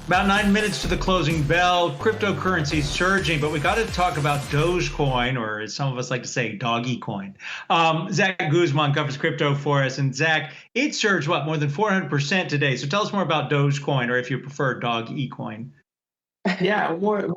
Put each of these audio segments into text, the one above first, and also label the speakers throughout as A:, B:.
A: About 9 minutes to the closing bell. Cryptocurrency surging, but we got to talk about Dogecoin, or as some of us like to say, doggy coin. Zach Guzman covers crypto for us. And Zach, it surged, what, more than 400% today. So tell us more about Dogecoin, or if you prefer, dog e-coin.
B: Yeah, more than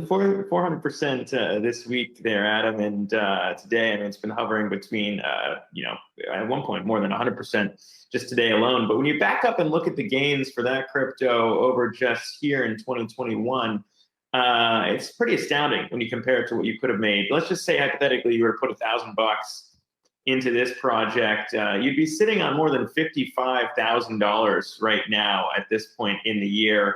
B: 400% this week there, Adam. And today, I mean, it's been hovering between, at one point more than 100% just today alone. But when you back up and look at the gains for that crypto over just here in 2021, it's pretty astounding when you compare it to what you could have made. Let's just say hypothetically you were to put $1,000 into this project, you'd be sitting on more than $55,000 right now at this point in the year.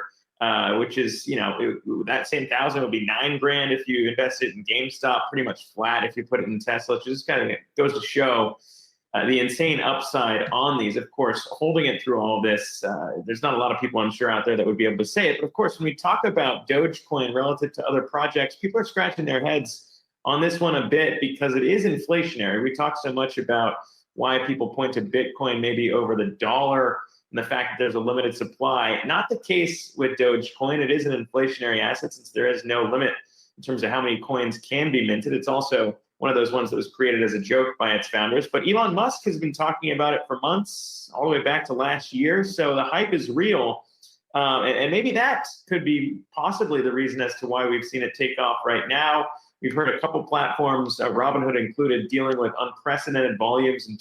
B: Which is, that same $1,000 would be $9,000 if you invested in GameStop, pretty much flat if you put it in Tesla. It just kind of goes to show the insane upside on these. Of course, holding it through all of this, there's not a lot of people, I'm sure, out there that would be able to say it. But of course, when we talk about Dogecoin relative to other projects, people are scratching their heads on this one a bit because it is inflationary. We talk so much about why people point to Bitcoin maybe over the dollar, and the fact that there's a limited supply. Not the case with Dogecoin. It is an inflationary asset since there is no limit in terms of how many coins can be minted. It's also one of those ones that was created as a joke by its founders. But Elon Musk has been talking about it for months, all the way back to last year. So the hype is real. And maybe that could be possibly the reason as to why we've seen it take off right now. We've heard a couple platforms, Robinhood included, dealing with unprecedented volumes in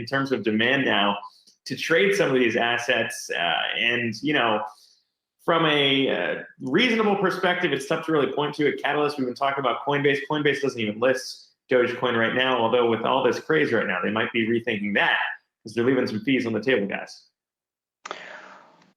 B: terms of demand now to trade some of these assets. And, from a reasonable perspective, it's tough to really point to a catalyst. We've been talking about Coinbase. Coinbase doesn't even list Dogecoin right now, although with all this craze right now, they might be rethinking that because they're leaving some fees on the table, guys.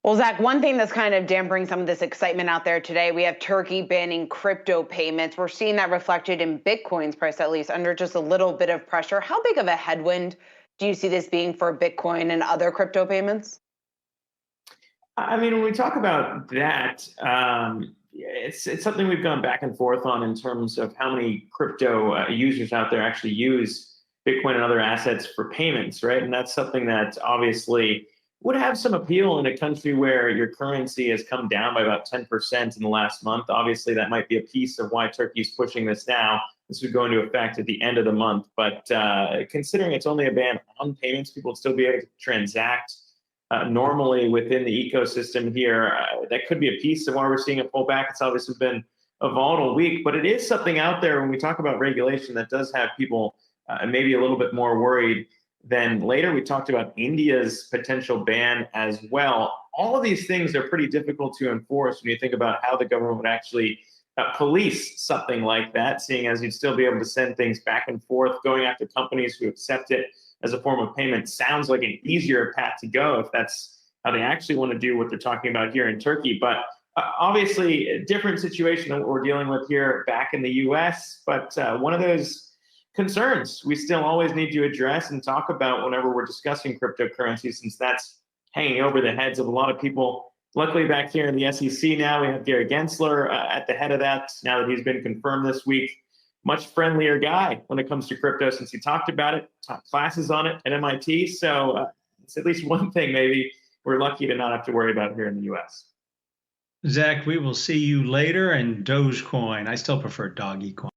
C: Well, Zach, one thing that's kind of dampening some of this excitement out there today, we have Turkey banning crypto payments. We're seeing that reflected in Bitcoin's price, at least under just a little bit of pressure. How big of a headwind do you see this being for Bitcoin and other crypto payments?
B: I mean, when we talk about that, it's something we've gone back and forth on in terms of how many crypto users out there actually use Bitcoin and other assets for payments, right? And that's something that obviously would have some appeal in a country where your currency has come down by about 10% in the last month. Obviously, that might be a piece of why Turkey's pushing this now. This would go into effect at the end of the month. But considering it's only a ban on payments, people would still be able to transact normally within the ecosystem here. That could be a piece of why we're seeing a pullback. It's obviously been a volatile week, but it is something out there when we talk about regulation that does have people maybe a little bit more worried. Then later we talked about India's potential ban as well. All of these things are pretty difficult to enforce when you think about how the government would actually police something like that, seeing as you'd still be able to send things back and forth. Going after companies who accept it as a form of payment sounds like an easier path to go if that's how they actually want to do what they're talking about here in Turkey. But obviously a different situation than what we're dealing with here back in the US, but one of those concerns we still always need to address and talk about whenever we're discussing cryptocurrency, since that's hanging over the heads of a lot of people. Luckily, back here in the SEC now, we have Gary Gensler at the head of that, now that he's been confirmed this week. Much friendlier guy when it comes to crypto since he talked about it, taught classes on it at MIT. So it's at least one thing maybe we're lucky to not have to worry about here in the US.
A: Zach, we will see you later. And Dogecoin, I still prefer doggy coin.